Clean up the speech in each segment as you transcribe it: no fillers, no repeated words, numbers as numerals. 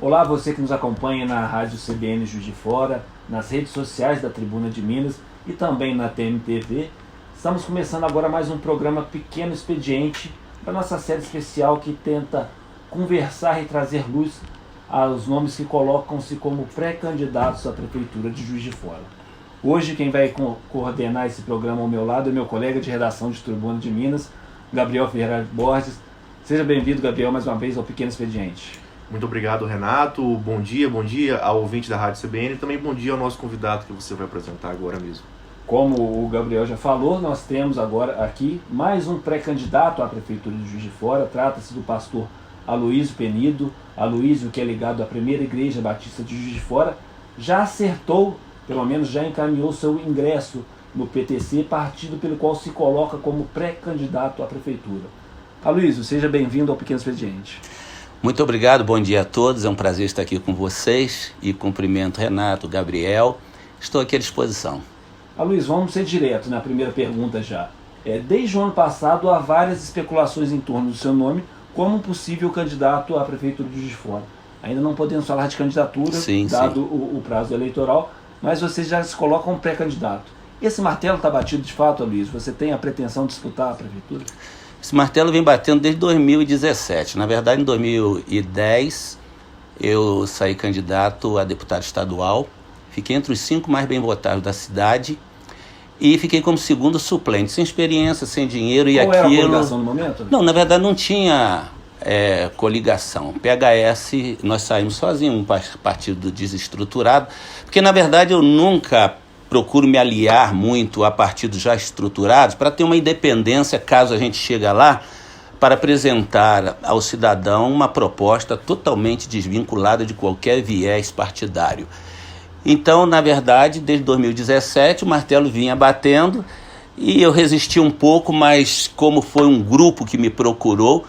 Olá, você que nos acompanha na Rádio CBN Juiz de Fora, nas redes sociais da Tribuna de Minas e também na TMTV. Estamos começando agora mais um programa Pequeno Expediente, da nossa série especial que tenta conversar e trazer luz aos nomes que colocam-se como pré-candidatos à Prefeitura de Juiz de Fora. Hoje quem vai coordenar esse programa ao meu lado é meu colega de redação de Tribuna de Minas, Gabriel Ferreira Borges. Seja bem-vindo, Gabriel, mais uma vez ao Pequeno Expediente. Muito obrigado, Renato. Bom dia ao ouvinte da Rádio CBN e também bom dia ao nosso convidado que você vai apresentar agora mesmo. Como o Gabriel já falou, nós temos agora aqui mais um pré-candidato à Prefeitura de Juiz de Fora. Trata-se do pastor Aloísio Penido. Aloísio, que é ligado à Primeira Igreja Batista de Juiz de Fora, já acertou, pelo menos já encaminhou seu ingresso no PTC, partido pelo qual se coloca como pré-candidato à Prefeitura. Aloísio, seja bem-vindo ao Pequeno Expediente. Muito obrigado, bom dia a todos, é um prazer estar aqui com vocês e cumprimento Renato, Gabriel, estou aqui à disposição. Aloísio, vamos ser direto na primeira pergunta já. Desde o ano passado há várias especulações em torno do seu nome como um possível candidato à Prefeitura de Juiz de Fora. Ainda não podemos falar de candidatura, dado o prazo eleitoral, mas você já se coloca como pré-candidato. Esse martelo está batido de fato, Aloísio? Você tem a pretensão de disputar a Prefeitura? Esse martelo vem batendo desde 2017. Na verdade, em 2010, eu saí candidato a deputado estadual, fiquei entre os 5 mais bem votados da cidade e fiquei como segundo suplente, sem experiência, sem dinheiro. Qual era a coligação no momento? Não, na verdade não tinha coligação. PHS, nós saímos sozinhos, um partido desestruturado, porque na verdade eu nunca procuro me aliar muito a partidos já estruturados para ter uma independência caso a gente chegue lá para apresentar ao cidadão uma proposta totalmente desvinculada de qualquer viés partidário. Então, na verdade, desde 2017 o martelo vinha batendo e eu resisti um pouco, mas como foi um grupo que me procurou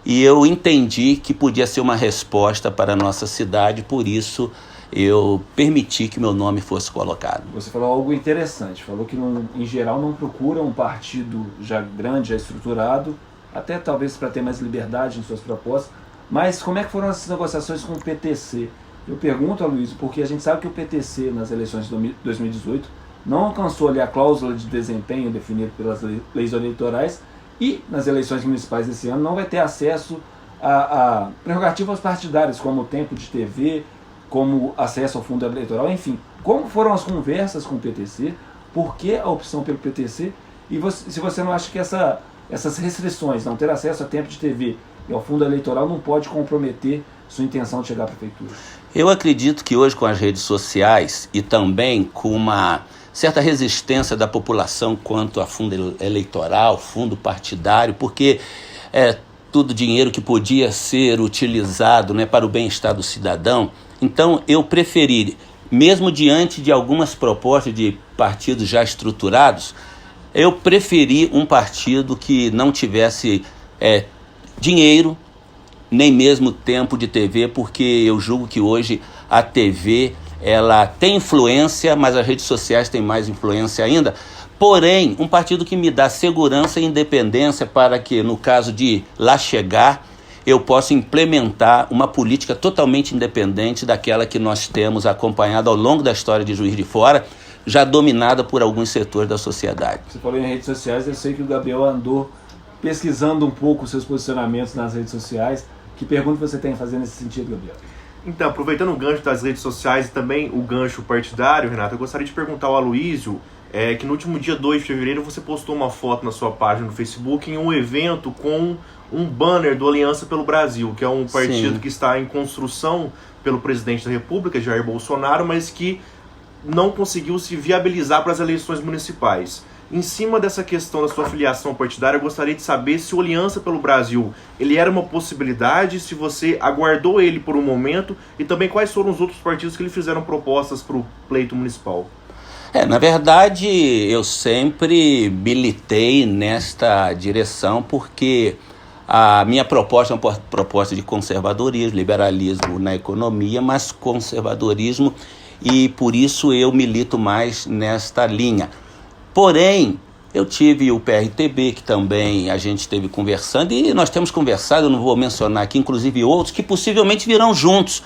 e eu entendi que podia ser uma resposta para a nossa cidade, por isso eu permiti que meu nome fosse colocado. Você falou algo interessante, falou que em geral não procura um partido já grande, já estruturado, até talvez para ter mais liberdade em suas propostas, mas como é que foram essas negociações com o PTC? Eu pergunto, Aloísio, porque a gente sabe que o PTC nas eleições de 2018 não alcançou ali a cláusula de desempenho definida pelas leis eleitorais e nas eleições municipais desse ano não vai ter acesso a prerrogativas partidárias como o tempo de TV, como acesso ao fundo eleitoral, enfim. Como foram as conversas com o PTC? Por que a opção pelo PTC? E se você não acha que essas restrições, não ter acesso a tempo de TV e ao fundo eleitoral, não pode comprometer sua intenção de chegar à prefeitura? Eu acredito que hoje com as redes sociais e também com uma certa resistência da população quanto a fundo eleitoral, fundo partidário, porque tudo dinheiro que podia ser utilizado, né, para o bem-estar do cidadão. Então eu preferi, mesmo diante de algumas propostas de partidos já estruturados, eu preferi um partido que não tivesse dinheiro, nem mesmo tempo de TV, porque eu julgo que hoje a TV ela tem influência, mas as redes sociais têm mais influência ainda. Porém, um partido que me dá segurança e independência para que, no caso de lá chegar, eu possa implementar uma política totalmente independente daquela que nós temos acompanhado ao longo da história de Juiz de Fora, já dominada por alguns setores da sociedade. Você falou em redes sociais, eu sei que o Gabriel andou pesquisando um pouco os seus posicionamentos nas redes sociais. Que pergunta você tem a fazer nesse sentido, Gabriel? Então, aproveitando o gancho das redes sociais e também o gancho partidário, Renato, eu gostaria de perguntar ao Aloísio que no último dia 2 de fevereiro você postou uma foto na sua página no Facebook em um evento com um banner do Aliança pelo Brasil, que é um partido Sim. que está em construção pelo presidente da República, Jair Bolsonaro, mas que não conseguiu se viabilizar para as eleições municipais. Em cima dessa questão da sua filiação partidária, eu gostaria de saber se o Aliança pelo Brasil ele era uma possibilidade, se você aguardou ele por um momento e também quais foram os outros partidos que lhe fizeram propostas para o pleito municipal. Na verdade, eu sempre militei nesta direção porque a minha proposta é uma proposta de conservadorismo, liberalismo na economia, mas conservadorismo, e por isso eu milito mais nesta linha. Porém, eu tive o PRTB, que também a gente esteve conversando, e nós temos conversado, eu não vou mencionar aqui, inclusive outros, que possivelmente virão juntos.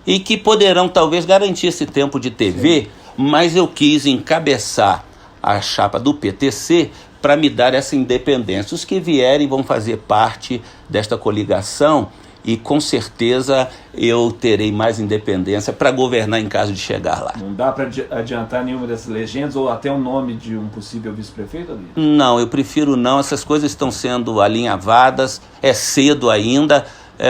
e que poderão talvez garantir esse tempo de TV, mas eu quis encabeçar a chapa do PTC para me dar essa independência. Os que vierem vão fazer parte desta coligação e com certeza eu terei mais independência para governar em caso de chegar lá. Não dá para adiantar nenhuma dessas legendas ou até o nome de um possível vice-prefeito ali? Não, eu prefiro não. Essas coisas estão sendo alinhavadas, é cedo ainda.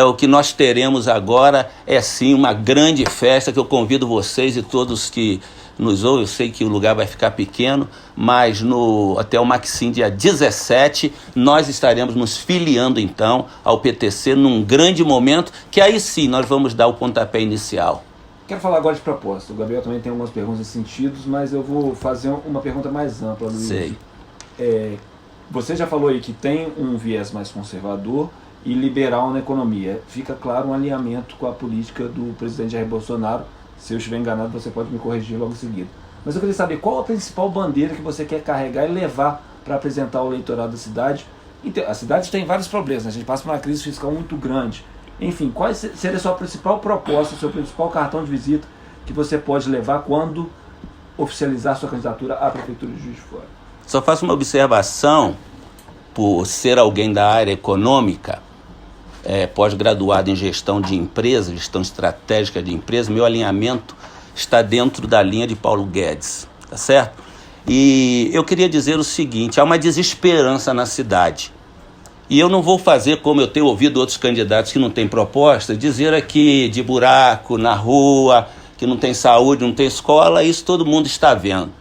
O que nós teremos agora é sim uma grande festa que eu convido vocês e todos que nos ouvem. Eu sei que o lugar vai ficar pequeno, mas no Hotel Maxim, dia 17, nós estaremos nos filiando então ao PTC num grande momento, que aí sim nós vamos dar o pontapé inicial. Quero falar agora de proposta. O Gabriel também tem algumas perguntas nesse sentido, mas eu vou fazer uma pergunta mais ampla, Luiz. Sei. Você já falou aí que tem um viés mais conservador e liberal na economia. Fica claro um alinhamento com a política do presidente Jair Bolsonaro. Se eu estiver enganado, você pode me corrigir logo em seguida. Mas eu queria saber qual a principal bandeira que você quer carregar e levar para apresentar ao eleitorado da cidade. A cidade tem vários problemas, né? A gente passa por uma crise fiscal muito grande. Enfim, qual seria a sua principal proposta, o seu principal cartão de visita que você pode levar quando oficializar sua candidatura à Prefeitura de Juiz de Fora? Só faço uma observação, por ser alguém da área econômica, pós-graduado em gestão de empresas, gestão estratégica de empresas, meu alinhamento está dentro da linha de Paulo Guedes, tá certo? E eu queria dizer o seguinte, há uma desesperança na cidade. E eu não vou fazer, como eu tenho ouvido outros candidatos que não têm proposta, dizer aqui de buraco na rua, que não tem saúde, não tem escola, isso todo mundo está vendo.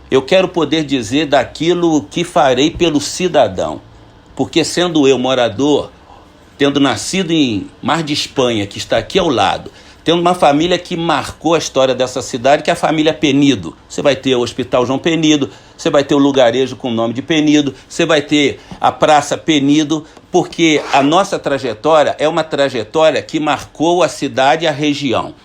Eu quero poder dizer daquilo que farei pelo cidadão, porque sendo eu morador, tendo nascido em Mar de Espanha, que está aqui ao lado, tendo uma família que marcou a história dessa cidade, que é a família Penido. Você vai ter o Hospital João Penido, você vai ter o lugarejo com o nome de Penido, você vai ter a Praça Penido, porque a nossa trajetória é uma trajetória que marcou a cidade e a região.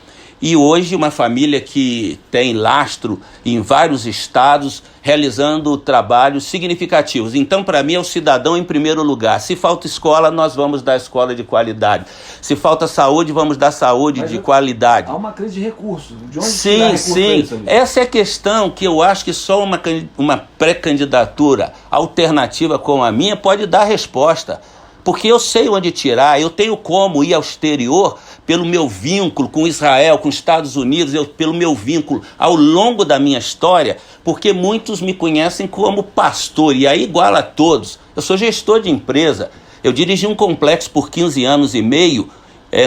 E hoje uma família que tem lastro em vários estados, realizando trabalhos significativos. Então, para mim, é o cidadão em primeiro lugar. Se falta escola, nós vamos dar escola de qualidade. Se falta saúde, vamos dar saúde de qualidade. Há uma crise de recursos. De onde sim. Essa é a questão que eu acho que só uma pré-candidatura alternativa como a minha pode dar resposta. Porque eu sei onde tirar, eu tenho como ir ao exterior pelo meu vínculo com Israel, com os Estados Unidos, pelo meu vínculo ao longo da minha história, porque muitos me conhecem como pastor, e aí igual a todos. Eu sou gestor de empresa, eu dirigi um complexo por 15 anos e meio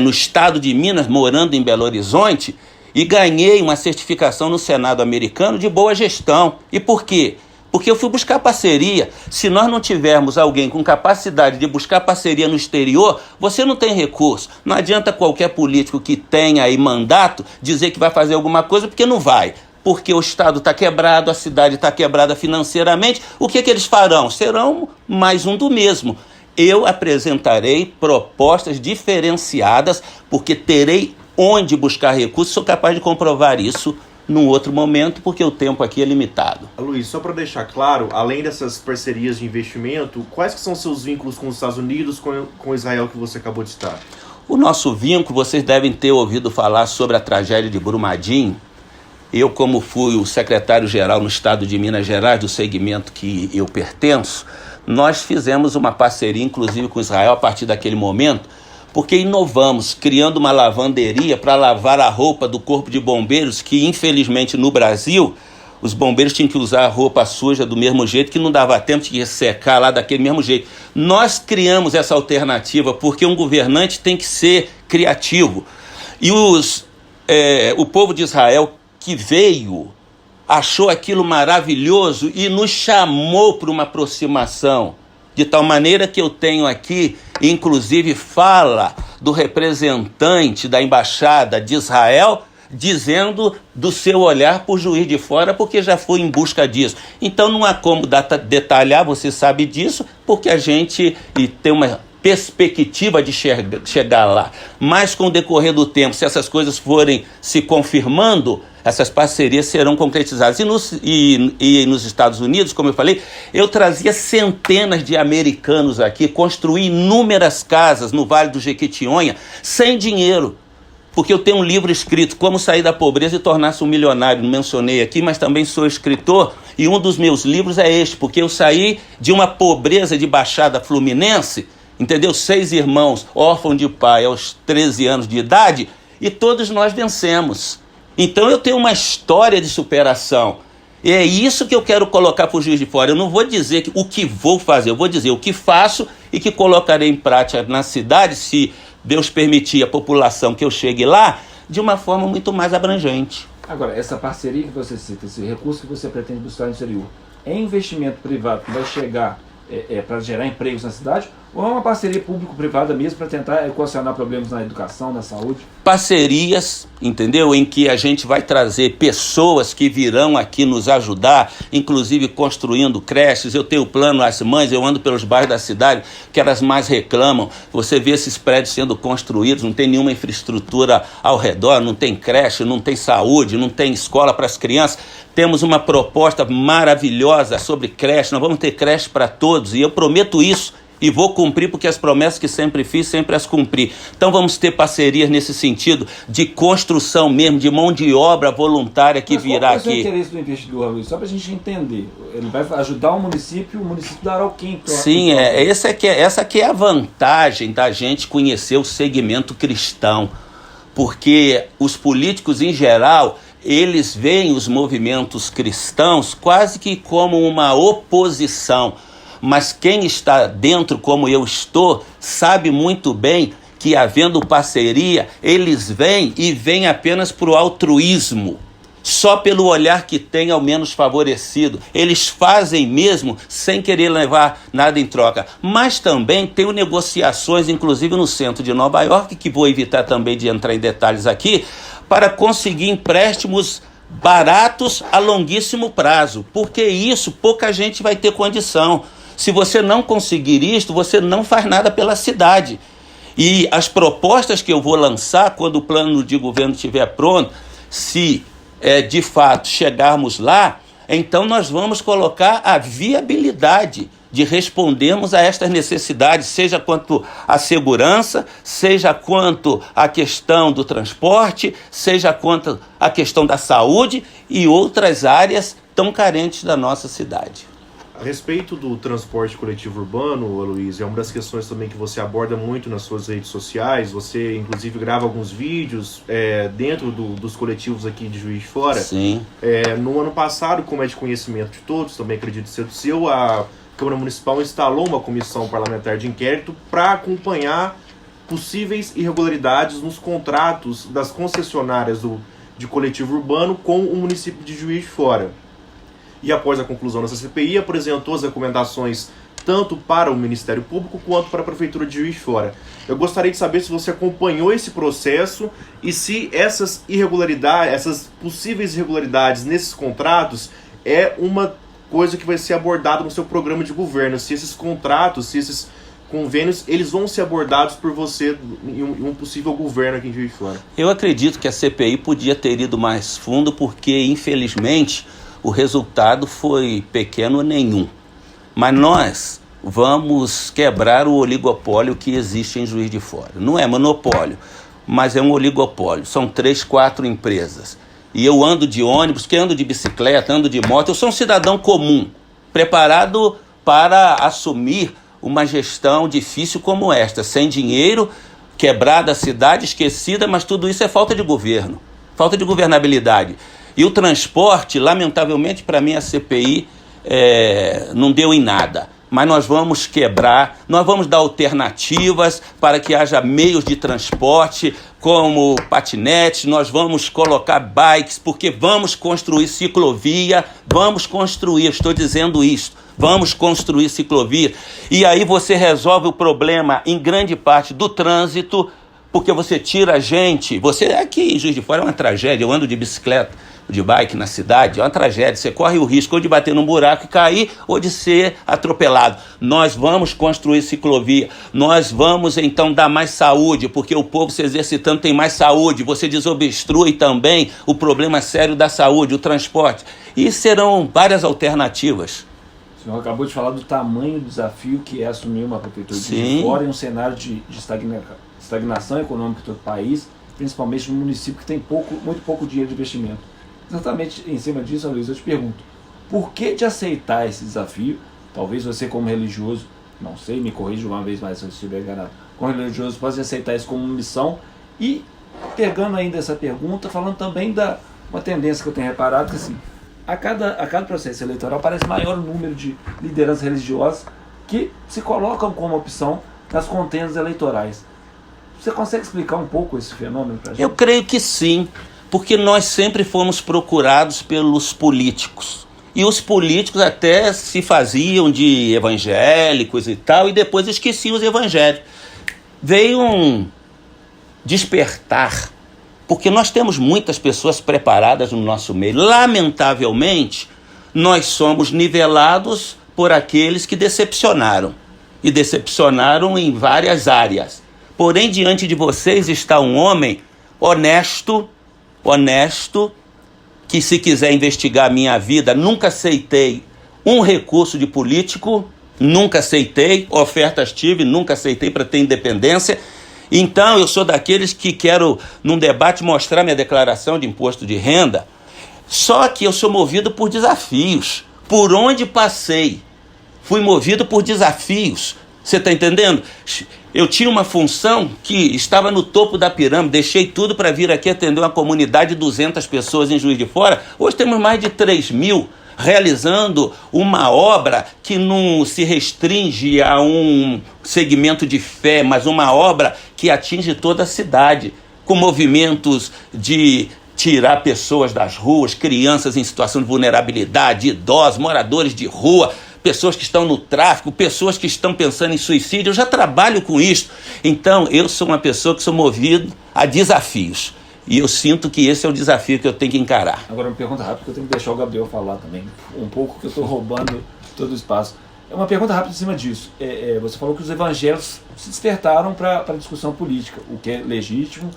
no estado de Minas, morando em Belo Horizonte, e ganhei uma certificação no Senado americano de boa gestão. E por quê? Porque eu fui buscar parceria. Se nós não tivermos alguém com capacidade de buscar parceria no exterior, você não tem recurso. Não adianta qualquer político que tenha aí mandato dizer que vai fazer alguma coisa, porque não vai. Porque o Estado está quebrado, a cidade está quebrada financeiramente. O que eles farão? Serão mais um do mesmo. Eu apresentarei propostas diferenciadas, porque terei onde buscar recursos. Sou capaz de comprovar isso num outro momento, porque o tempo aqui é limitado. Luiz, só para deixar claro, além dessas parcerias de investimento, quais que são seus vínculos com os Estados Unidos, com Israel que você acabou de citar? O nosso vínculo, vocês devem ter ouvido falar sobre a tragédia de Brumadinho. Eu, como fui o secretário-geral no estado de Minas Gerais, do segmento que eu pertenço, nós fizemos uma parceria, inclusive, com Israel a partir daquele momento, porque inovamos, criando uma lavanderia para lavar a roupa do corpo de bombeiros, que infelizmente no Brasil, os bombeiros tinham que usar a roupa suja do mesmo jeito, que não dava tempo, tinha que secar lá daquele mesmo jeito. Nós criamos essa alternativa, porque um governante tem que ser criativo. E o povo de Israel que veio, achou aquilo maravilhoso e nos chamou para uma aproximação. De tal maneira que eu tenho aqui, inclusive, fala do representante da Embaixada de Israel, dizendo do seu olhar por Juiz de Fora, porque já foi em busca disso. Então não há como detalhar, você sabe disso, porque a gente tem uma perspectiva de chegar lá. Mas com o decorrer do tempo, se essas coisas forem se confirmando, essas parcerias serão concretizadas. E nos Estados Unidos, como eu falei, eu trazia centenas de americanos aqui, construí inúmeras casas no Vale do Jequitinhonha, sem dinheiro. porque eu tenho um livro escrito, Como Sair da Pobreza e Tornar-se um Milionário, não mencionei aqui, mas também sou escritor, e um dos meus livros é este, porque eu saí de uma pobreza de Baixada Fluminense, entendeu? 6 irmãos, órfãos de pai aos 13 anos de idade, e todos nós vencemos. Então eu tenho uma história de superação. E é isso que eu quero colocar para o Juiz de Fora. Eu não vou dizer o que vou fazer, eu vou dizer o que faço e que colocarei em prática na cidade, se Deus permitir a população que eu chegue lá, de uma forma muito mais abrangente. Agora, essa parceria que você cita, esse recurso que você pretende buscar no exterior, é investimento privado que vai chegar para gerar empregos na cidade, ou é uma parceria público-privada mesmo para tentar equacionar problemas na educação, na saúde? Parcerias, entendeu? Em que a gente vai trazer pessoas que virão aqui nos ajudar, inclusive construindo creches. Eu tenho plano, as mães, eu ando pelos bairros da cidade, que elas mais reclamam. Você vê esses prédios sendo construídos, não tem nenhuma infraestrutura ao redor, não tem creche, não tem saúde, não tem escola para as crianças. Temos uma proposta maravilhosa sobre creche, nós vamos ter creche para todos, e eu prometo isso. E vou cumprir, porque as promessas que sempre fiz, sempre as cumpri. Então vamos ter parcerias nesse sentido de construção mesmo, de mão de obra voluntária que virá aqui. Qual é o interesse do investidor, Luiz? Só para a gente entender. Ele vai ajudar o município dará o quê? Sim, essa que é a vantagem da gente conhecer o segmento cristão. Porque os políticos em geral, eles veem os movimentos cristãos quase que como uma oposição. Mas quem está dentro, como eu estou, sabe muito bem que, havendo parceria, eles vêm e vêm apenas por altruísmo, só pelo olhar que tem ao menos favorecido. Eles fazem mesmo sem querer levar nada em troca. Mas também tenho negociações, inclusive no centro de Nova York, que vou evitar também de entrar em detalhes aqui, para conseguir empréstimos baratos a longuíssimo prazo. Porque isso pouca gente vai ter condição. Se você não conseguir isto, você não faz nada pela cidade. E as propostas que eu vou lançar, quando o plano de governo estiver pronto, se de fato chegarmos lá, então nós vamos colocar a viabilidade de respondermos a estas necessidades, seja quanto à segurança, seja quanto à questão do transporte, seja quanto à questão da saúde e outras áreas tão carentes da nossa cidade. A respeito do transporte coletivo urbano, Aloysio, é uma das questões também que você aborda muito nas suas redes sociais. Você, inclusive, grava alguns vídeos dentro dos coletivos aqui de Juiz de Fora. Sim. No ano passado, como é de conhecimento de todos, também acredito ser do seu, a Câmara Municipal instalou uma comissão parlamentar de inquérito para acompanhar possíveis irregularidades nos contratos das concessionárias de coletivo urbano com o município de Juiz de Fora. E após a conclusão dessa CPI, apresentou as recomendações tanto para o Ministério Público quanto para a Prefeitura de Juiz de Fora. Eu gostaria de saber se você acompanhou esse processo e se essas irregularidades, essas possíveis irregularidades nesses contratos é uma coisa que vai ser abordada no seu programa de governo, se esses contratos, se esses convênios, eles vão ser abordados por você em um possível governo aqui em Juiz de Fora. Eu acredito que a CPI podia ter ido mais fundo, porque, infelizmente, o resultado foi pequeno ou nenhum. Mas nós vamos quebrar o oligopólio que existe em Juiz de Fora. Não é monopólio, mas é um oligopólio. São 3, 4 empresas. E eu ando de ônibus, que ando de bicicleta, ando de moto. Eu sou um cidadão comum, preparado para assumir uma gestão difícil como esta. Sem dinheiro, quebrada a cidade, esquecida, mas tudo isso é falta de governo, falta de governabilidade. E o transporte, lamentavelmente, para mim, a CPI não deu em nada. Mas nós vamos quebrar, nós vamos dar alternativas para que haja meios de transporte, como patinete, nós vamos colocar bikes, porque vamos construir ciclovia, estou dizendo isso, vamos construir ciclovia. E aí você resolve o problema, em grande parte, do trânsito, porque você tira a gente, aqui em Juiz de Fora é uma tragédia, eu ando de bicicleta, de bike na cidade, é uma tragédia, você corre o risco ou de bater num buraco e cair, ou de ser atropelado. Nós vamos construir ciclovia, nós vamos então dar mais saúde, porque o povo se exercitando tem mais saúde, você desobstrui também o problema sério da saúde, o transporte, e serão várias alternativas. O senhor acabou de falar do tamanho do desafio que é assumir uma prefeitura de Juiz de Fora em um cenário de estagnação econômica do país. principalmente no município que tem muito pouco dinheiro de investimento. Exatamente em cima disso, Luiz, eu te pergunto, por que de aceitar esse desafio? Talvez você como religioso, não sei, me corrija uma vez mais se eu estiver enganado, como religioso pode aceitar isso como missão. E pegando ainda essa pergunta, falando também da uma tendência que eu tenho reparado, que assim, a cada processo eleitoral parece maior o número de lideranças religiosas que se colocam como opção nas contendas eleitorais. Você consegue explicar um pouco esse fenômeno para a gente? Eu creio que sim, porque nós sempre fomos procurados pelos políticos. E os políticos até se faziam de evangélicos e tal, e depois esqueciam os evangélicos. Veio um despertar, porque nós temos muitas pessoas preparadas no nosso meio. Lamentavelmente, nós somos nivelados por aqueles que decepcionaram, e decepcionaram em várias áreas. Porém, diante de vocês está um homem honesto, que se quiser investigar a minha vida, nunca aceitei um recurso de político, nunca aceitei, ofertas tive, nunca aceitei para ter independência. Então eu sou daqueles que quero, num debate, mostrar minha declaração de imposto de renda, só que eu sou movido por desafios. Por onde passei, fui movido por desafios. Você está entendendo? Eu tinha uma função que estava no topo da pirâmide, deixei tudo para vir aqui atender uma comunidade de 200 pessoas em Juiz de Fora. Hoje temos mais de 3.000 realizando uma obra que não se restringe a um segmento de fé, mas uma obra que atinge toda a cidade, com movimentos de tirar pessoas das ruas, crianças em situação de vulnerabilidade, idosos, moradores de rua, pessoas que estão no tráfico, pessoas que estão pensando em suicídio. Eu já trabalho com isso. Então, eu sou uma pessoa que sou movido a desafios. E eu sinto que esse é o desafio que eu tenho que encarar. Agora, uma pergunta rápida, que eu tenho que deixar o Gabriel falar também. Um pouco que eu estou roubando todo o espaço. É uma pergunta rápida em cima disso. Você falou que os evangélicos se despertaram para a discussão política, o que é legítimo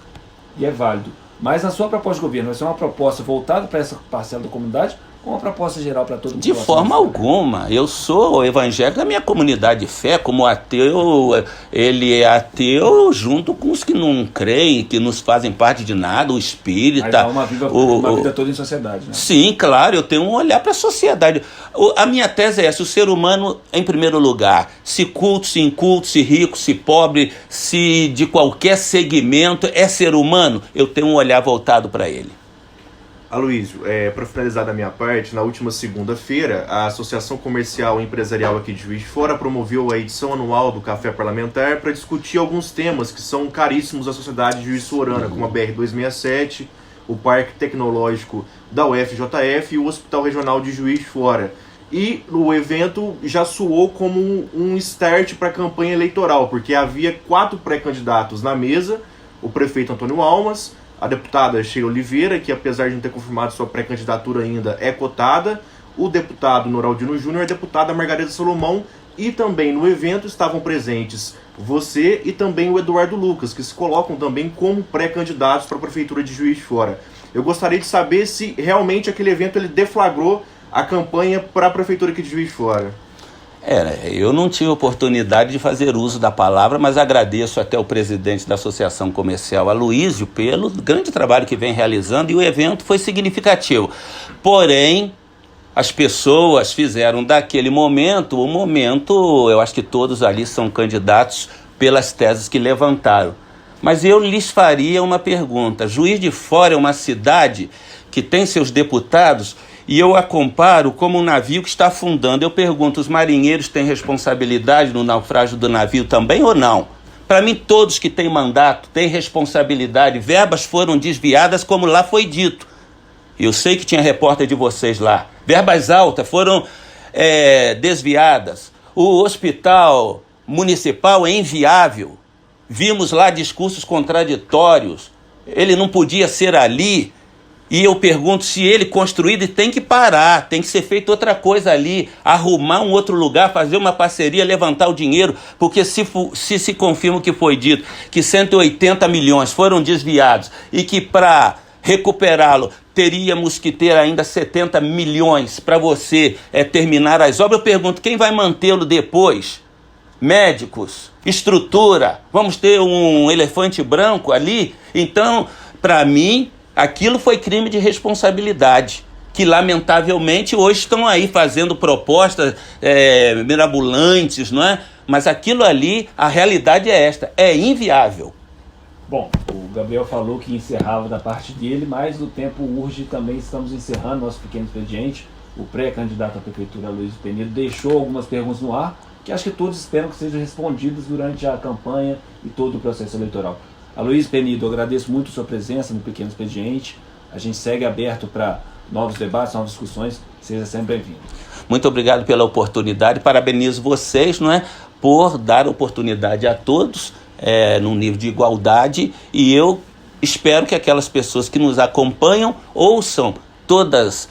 e é válido. Mas na sua proposta de governo, vai ser uma proposta voltada para essa parcela da comunidade ou uma proposta geral para todo mundo? De forma alguma. Eu sou evangélico da minha comunidade de fé, como ateu, ele é ateu junto com os que não creem, que não fazem parte de nada, o espírita. Uma vida toda em sociedade, né? Sim, claro, eu tenho um olhar para a sociedade. A minha tese é essa: o ser humano em primeiro lugar, se culto, se inculto, se rico, se pobre, se de qualquer segmento é ser humano, eu tenho um olhar voltado para ele. Aloysio, para finalizar da minha parte, na última segunda-feira, a Associação Comercial e Empresarial aqui de Juiz de Fora promoveu a edição anual do Café Parlamentar para discutir alguns temas que são caríssimos à sociedade de Juiz Forana, como a BR-267, o Parque Tecnológico da UFJF e o Hospital Regional de Juiz de Fora. E o evento já soou como um start para a campanha eleitoral, porque havia 4 pré-candidatos na mesa: o prefeito Antônio Almas, a deputada Sheila Oliveira, que apesar de não ter confirmado sua pré-candidatura ainda, é cotada, o deputado Noraldino Júnior, a deputada Margarida Salomão, e também no evento estavam presentes você e também o Eduardo Lucas, que se colocam também como pré-candidatos para a Prefeitura de Juiz de Fora. Eu gostaria de saber se realmente aquele evento ele deflagrou a campanha para a Prefeitura aqui de Juiz de Fora. Eu não tive oportunidade de fazer uso da palavra, mas agradeço até o presidente da Associação Comercial, Aloysio, pelo grande trabalho que vem realizando, e o evento foi significativo. Porém, as pessoas fizeram daquele momento, eu acho que todos ali são candidatos pelas teses que levantaram. Mas eu lhes faria uma pergunta. Juiz de Fora é uma cidade que tem seus deputados, e eu a comparo como um navio que está afundando. Eu pergunto, os marinheiros têm responsabilidade no naufrágio do navio também ou não? Para mim, todos que têm mandato têm responsabilidade. Verbas foram desviadas, como lá foi dito. Eu sei que tinha repórter de vocês lá. Verbas altas foram desviadas. O hospital municipal é inviável. Vimos lá discursos contraditórios. Ele não podia ser ali. E eu pergunto, se ele construído, tem que parar, tem que ser feito outra coisa ali, arrumar um outro lugar, fazer uma parceria, levantar o dinheiro, porque se confirma o que foi dito, que 180 milhões foram desviados e que para recuperá-lo teríamos que ter ainda 70 milhões para você terminar as obras, eu pergunto, quem vai mantê-lo depois? médicos, estrutura, vamos ter um elefante branco ali. Então, para mim, aquilo foi crime de responsabilidade, que lamentavelmente hoje estão aí fazendo propostas mirabolantes, não é? Mas aquilo ali, a realidade é esta, é inviável. Bom, o Gabriel falou que encerrava da parte dele, mas o tempo urge, também estamos encerrando nosso pequeno expediente. O pré-candidato à prefeitura, Aloysio Penido, deixou algumas perguntas no ar, que acho que todos esperam que sejam respondidas durante a campanha e todo o processo eleitoral. Aloysio Penido, eu agradeço muito a sua presença no pequeno expediente. A gente segue aberto para novos debates, novas discussões. Seja sempre bem-vindo. Muito obrigado pela oportunidade. Parabenizo vocês, não é, por dar oportunidade a todos, num nível de igualdade, e eu espero que aquelas pessoas que nos acompanham ouçam todos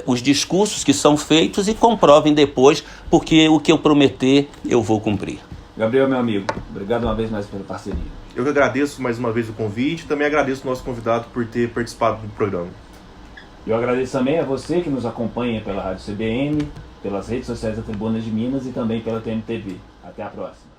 os discursos que são feitos e comprovem depois, porque o que eu prometer eu vou cumprir. Gabriel, meu amigo, obrigado uma vez mais pela parceria. Eu que agradeço mais uma vez o convite, também agradeço o nosso convidado por ter participado do programa. Eu agradeço também a você que nos acompanha pela Rádio CBN, pelas redes sociais da Tribuna de Minas e também pela TMTV. Até a próxima.